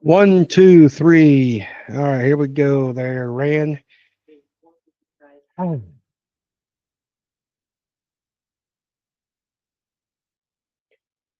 One, two, three. All right, here we go. There, Rand. Oh.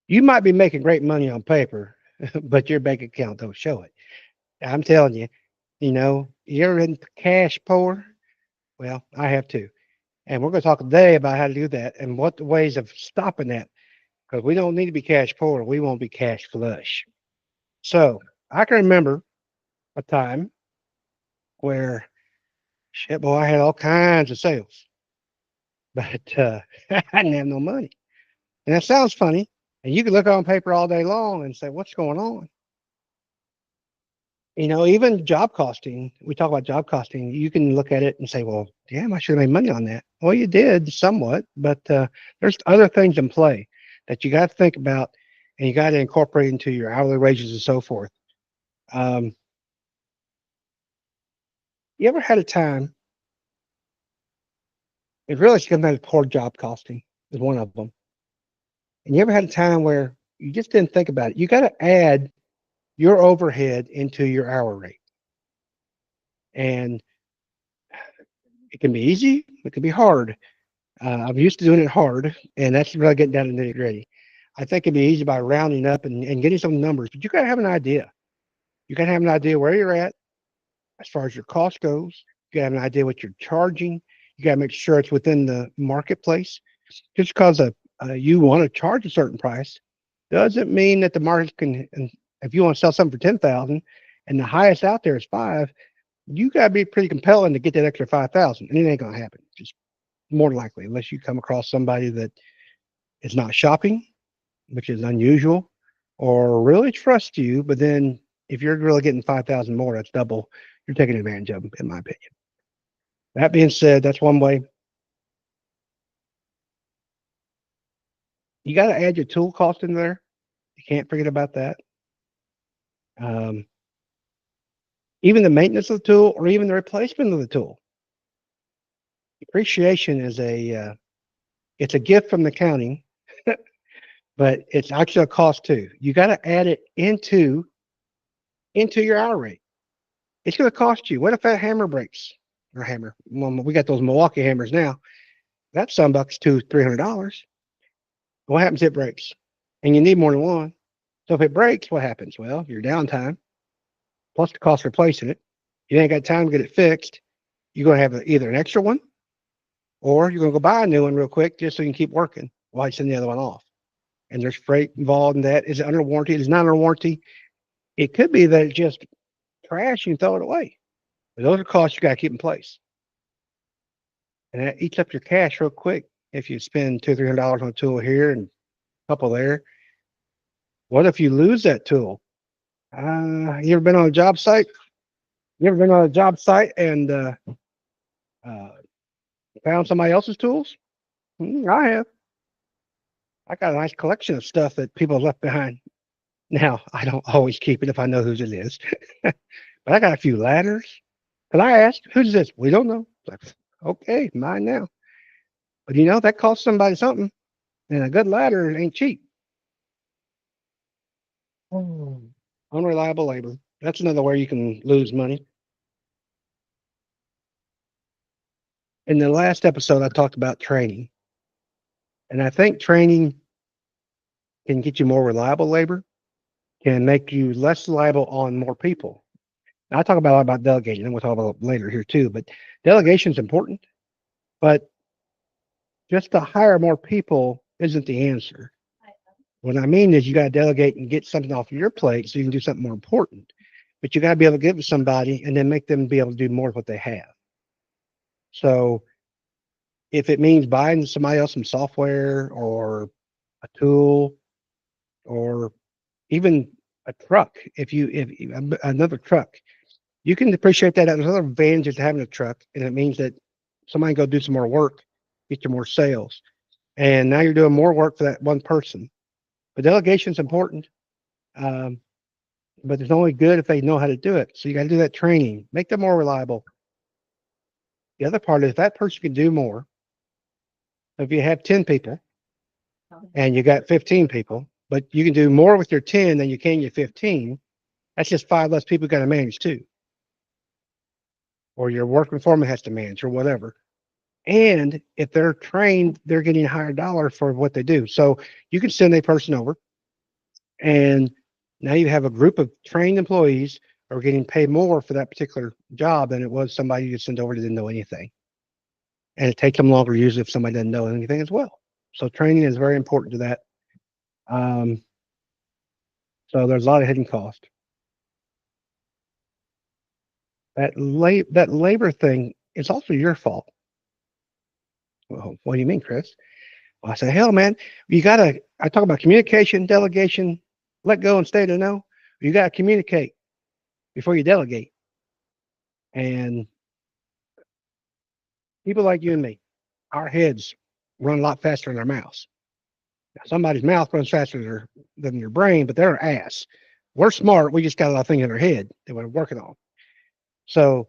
You might be making great money on paper, but your bank account don't show it. I'm telling you, you ever been cash poor? Well, I have too. And we're going to talk today about how to do that and what the ways of stopping that because we don't need to be cash poor. We won't be cash flush. So I can remember a time where, shit, boy, I had all kinds of sales, but I didn't have no money. And that sounds funny. And you can look on paper all day long and say, what's going on? Even job costing, we talk about job costing, you can look at it and say, well, damn, I should have made money on that. Well, you did somewhat, but there's other things in play that you got to think about and you got to incorporate into your hourly wages and so forth. Um, you ever had a time, it really comes down to poor job costing is one of them. And you ever had a time where you just didn't think about it? You got to add your overhead into your hour rate. And it can be easy, it can be hard. I'm used to doing it hard, and that's really getting down to nitty gritty. I think it'd be easy by rounding up and getting some numbers, but you got to have an idea. You got to have an idea where you're at as far as your cost goes. You got to have an idea what you're charging. You got to make sure it's within the marketplace. Just because you want to charge a certain price doesn't mean that the market can. And if you want to sell something for 10,000, and the highest out there is five, you got to be pretty compelling to get that extra 5,000, and it ain't gonna happen. Just more than likely, unless you come across somebody that is not shopping, which is unusual, or really trust you. But then if you're really getting 5,000 more, that's double. You're taking advantage of them, in my opinion. That being said, that's one way. You got to add your tool cost in there. You can't forget about that. Um, even the maintenance of the tool, or even the replacement of the tool. Depreciation is it's a gift from the county, but it's actually a cost too. You got to add it into your hour rate. It's going to cost you. What if that hammer breaks? Or hammer? Well, we got those Milwaukee hammers now. That some bucks $200-300. What happens if it breaks? And you need more than one. So if it breaks, what happens? Well, your downtime plus the cost of replacing it. You ain't got time to get it fixed. You're going to have either an extra one or you're going to go buy a new one real quick just so you can keep working while you send the other one off. And there's freight involved in that. Is it under warranty? It's not under warranty. It could be that it's just trash and you throw it away. But those are costs you got to keep in place. And that eats up your cash real quick if you spend $200-300 on a tool here and a couple there. What if you lose that tool? You ever been on a job site? You ever been on a job site and uh, found somebody else's tools? I have. I got a nice collection of stuff that people have left behind. Now, I don't always keep it if I know whose it is, but I got a few ladders. And I asked, who's this? We don't know. Like, okay, mine now. But that costs somebody something, and a good ladder ain't cheap. Oh. Unreliable labor. That's another way you can lose money. In the last episode, I talked about training, and I think training can get you more reliable labor, can make you less liable on more people. Now, I talk about a lot about delegating, and we'll talk about it later here too. But delegation is important, but just to hire more people isn't the answer. What I mean is you got to delegate and get something off your plate so you can do something more important. But you got to be able to give it to somebody and then make them be able to do more of what they have. So if it means buying somebody else some software or a tool or even a truck, if another truck, you can appreciate that. There's other advantages to having a truck, and it means that somebody can go do some more work, get you more sales, and now you're doing more work for that one person. But delegation is important, um, but it's only good if they know how to do it. So you got to do that training, make them more reliable. The other part is if that person can do more. If you have 10 people and you got 15 people, but you can do more with your 10 than you can your 15. That's just 5 less people got to manage too, or your working foreman has to manage or whatever. And if they're trained, they're getting a higher dollar for what they do. So you can send a person over, and now you have a group of trained employees who are getting paid more for that particular job than it was somebody you sent over that didn't know anything. And it takes them longer usually if somebody doesn't know anything as well. So training is very important to that. Um, so there's a lot of hidden cost. That labor thing is also your fault. Well, what do you mean, Chris? Well, I said, hell, man, you gotta. I talk about communication, delegation, let go and stay to know. You gotta communicate before you delegate. And people like you and me, our heads run a lot faster than our mouths. Now, somebody's mouth runs faster than your brain, but they're an ass. We're smart. We just got a lot of things in our head that we're working on. So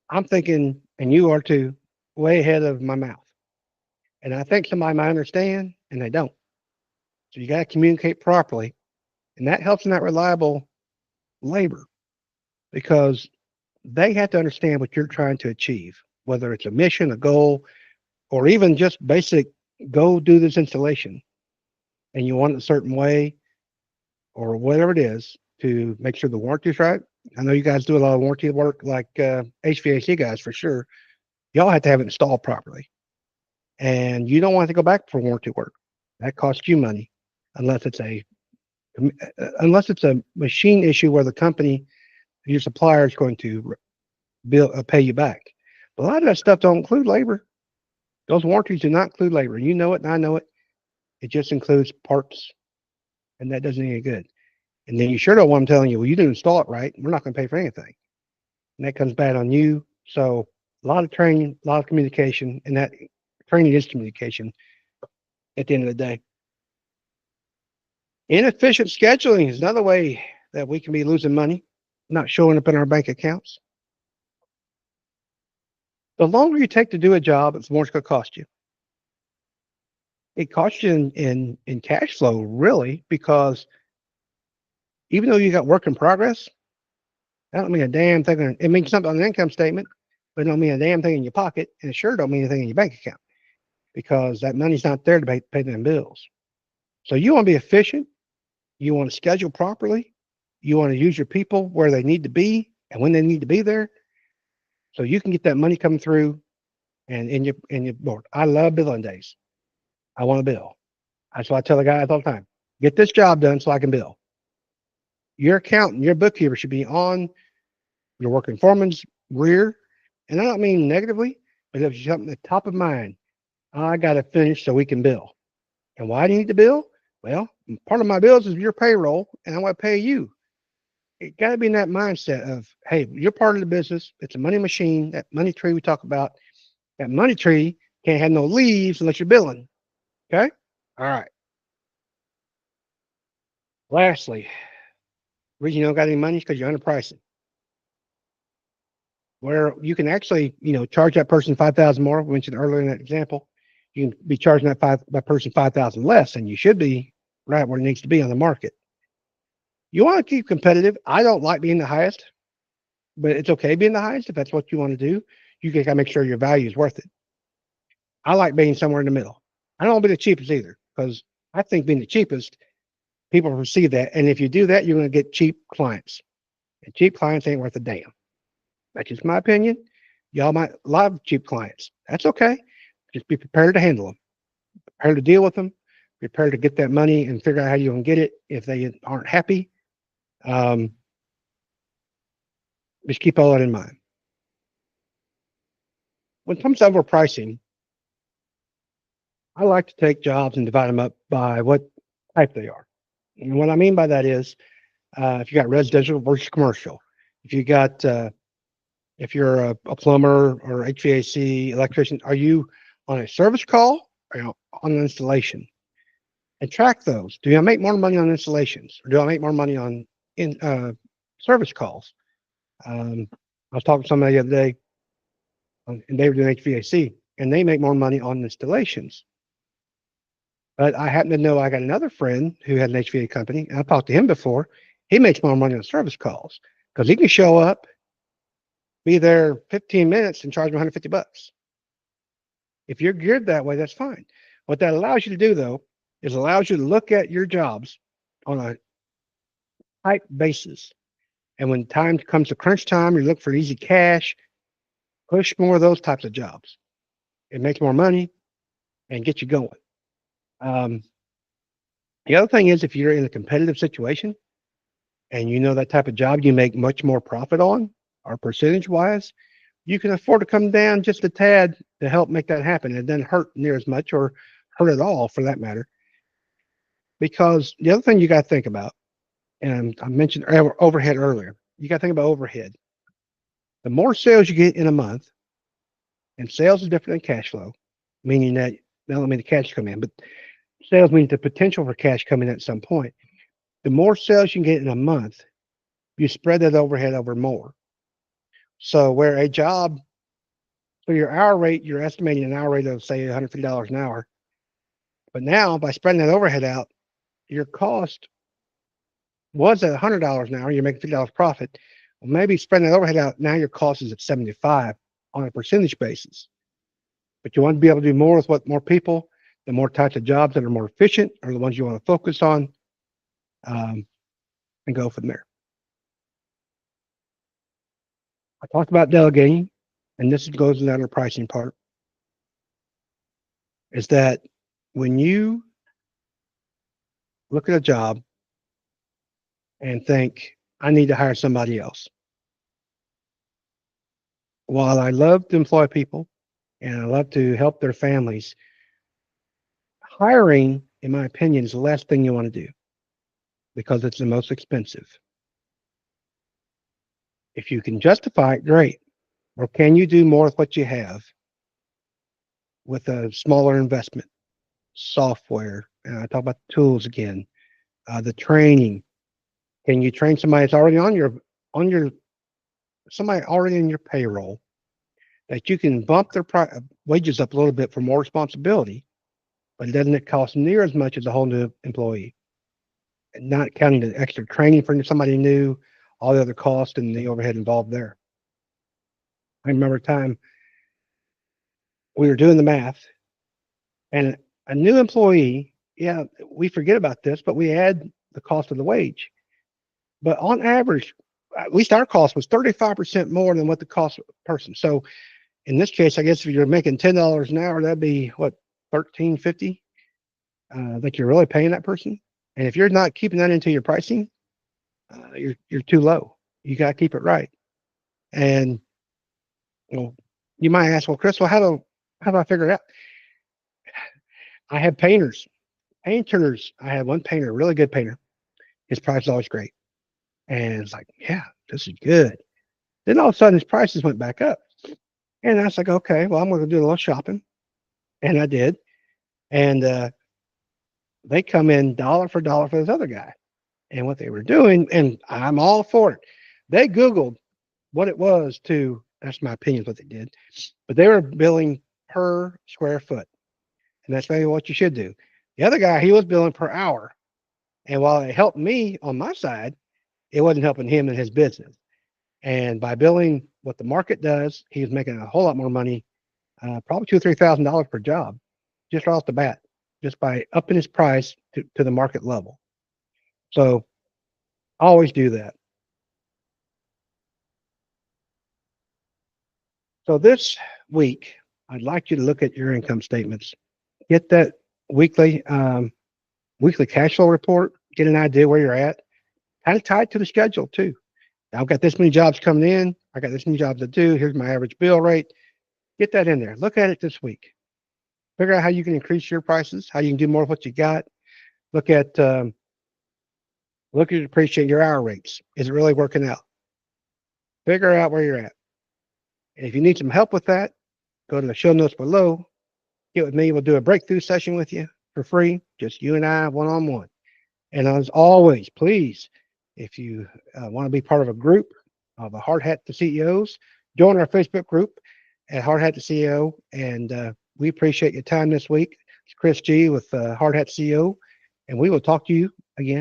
I'm thinking, and you are too, way ahead of my mouth. And I think somebody might understand, and they don't. So you got to communicate properly, and that helps in that reliable labor because they have to understand what you're trying to achieve, whether it's a mission, a goal, or even just basic go do this installation and you want it a certain way or whatever it is to make sure the warranty's right. I know you guys do a lot of warranty work like HVAC guys for sure. Y'all have to have it installed properly. And you don't want to go back for warranty work. That costs you money unless it's a machine issue where the company, your supplier is going to pay you back. But a lot of that stuff don't include labor. Those warranties do not include labor. You know it, and I know it. It just includes parts, and that doesn't any good. And then you sure don't want them telling you, well, you didn't install it right. We're not going to pay for anything. And that comes bad on you. So a lot of training, a lot of communication, and that training is communication at the end of the day. Inefficient scheduling is another way that we can be losing money, not showing up in our bank accounts. The longer you take to do a job, it's more it's going to cost you. It costs you in cash flow, really, because even though you got work in progress, that don't mean a damn thing. It means something on the income statement, but it don't mean a damn thing in your pocket, and it sure don't mean anything in your bank account because that money's not there to pay them bills. So you want to be efficient. You want to schedule properly. You want to use your people where they need to be and when they need to be there, so you can get that money coming through. And in your board, I love billing days. I want to bill. That's why I tell the guys all the time: get this job done so I can bill. Your accountant, your bookkeeper should be on your working foreman's rear, and I don't mean negatively, but if it's something at the top of mind, I got to finish so we can bill. And why do you need to bill? Well, part of my bills is your payroll, and I want to pay you. It got to be in that mindset of, hey, you're part of the business. It's a money machine. That money tree we talk about, that money tree can't have no leaves unless you're billing. Okay? All right. Lastly, the reason you don't got any money is because you're underpricing. Where you can actually, charge that person 5,000 more. We mentioned earlier in that example, you can be charging that person 5,000 less, and you should be right where it needs to be on the market. You want to keep competitive. I don't like being the highest, but it's okay being the highest if that's what you want to do. You got to make sure your value is worth it. I like being somewhere in the middle. I don't want to be the cheapest either, because I think being the cheapest, people perceive that, and if you do that, you're going to get cheap clients, and cheap clients ain't worth a damn. That's just my opinion. Y'all might love cheap clients. That's okay. Just be prepared to handle them, prepared to deal with them, prepared to get that money and figure out how you can get it if they aren't happy. Um, just keep all that in mind. When it comes to overpricing, I like to take jobs and divide them up by what type they are. And what I mean by that is, if you got residential versus commercial, if you got if you're a plumber or HVAC electrician, are you on a service call or on an installation? And track those. Do I make more money on installations or do I make more money on service calls? I was talking to somebody the other day, and they were doing HVAC, and they make more money on installations. But I happen to know I got another friend who had an HVA company, and I talked to him before. He makes more money on service calls because he can show up, be there 15 minutes, and charge me 150 bucks. If you're geared that way, that's fine. What that allows you to do, though, is allows you to look at your jobs on a type basis. And when time comes to crunch time, you look for easy cash, push more of those types of jobs. It makes more money and get you going. Um, the other thing is if you're in a competitive situation and you know that type of job you make much more profit on or percentage wise, you can afford to come down just a tad to help make that happen. It doesn't hurt near as much or hurt at all for that matter. Because the other thing you got to think about, and I mentioned overhead earlier, you got to think about overhead. The more sales you get in a month, and sales is different than cash flow, meaning that not only the cash come in, but sales means the potential for cash coming in at some point. The more sales you can get in a month, you spread that overhead over more. So where a job, so your hour rate, you're estimating an hour rate of say $150 an hour. But now by spreading that overhead out, your cost was at $100 an hour, you're making $50 profit. Well, maybe spreading that overhead out, now your cost is at 75 on a percentage basis. But you want to be able to do more with what more people, the more types of jobs that are more efficient are the ones you want to focus on, um, and go from there. I talked about delegating, and this goes into the pricing part, is that when you look at a job and think, I need to hire somebody else. While I love to employ people and I love to help their families, hiring, in my opinion, is the last thing you want to do because it's the most expensive. If you can justify it, great. Or can you do more with what you have with a smaller investment? Software, and I talk about the tools again, the training. Can you train somebody that's already on your somebody already in your payroll that you can bump their wages up a little bit for more responsibility, but doesn't it cost near as much as a whole new employee? And not counting the extra training for somebody new, all the other costs and the overhead involved there. I remember a time we were doing the math, and a new employee, yeah, we forget about this, but we add the cost of the wage. But on average, at least our cost was 35% more than what the cost of a person. So in this case, I guess if you're making $10 an hour, that'd be what, 13.50 that you're really paying that person. And if you're not keeping that into your pricing, you're too low. You got to keep it right. And you might ask, well, Chris, well, how do I figure it out? I have painters. I had one painter, a really good painter. His price is always great. And it's like, yeah, this is good. Then all of a sudden his prices went back up. And I was like, okay, well, I'm going to do a little shopping. And I did. And they come in dollar for dollar for this other guy. And what they were doing, and I'm all for it. They Googled what it was to, that's my opinion, what they did, but they were billing per square foot. And that's maybe what you should do. The other guy, he was billing per hour. And while it helped me on my side, it wasn't helping him in his business. And by billing what the market does, he was making a whole lot more money, probably $2,000 or $3,000 per job, just right off the bat, just by upping his price to the market level. So always do that. So this week, I'd like you to look at your income statements, get that weekly weekly cash flow report, get an idea where you're at, kind of tie it to the schedule too. I've got this many jobs coming in. I got this many jobs to do. Here's my average bill rate. Get that in there. Look at it this week. Figure out how you can increase your prices, how you can do more of what you got. Look at appreciate your hour rates. Is it really working out? Figure out where you're at. And if you need some help with that, go to the show notes below. Get with me. We'll do a breakthrough session with you for free, just you and I, one-on-one. And as always, please, if you want to be part of a group of a Hard Hat to CEOs, join our Facebook group at Hard Hat to CEO. And we appreciate your time this week. It's Chris G with Hard Hat CEO, and we will talk to you again.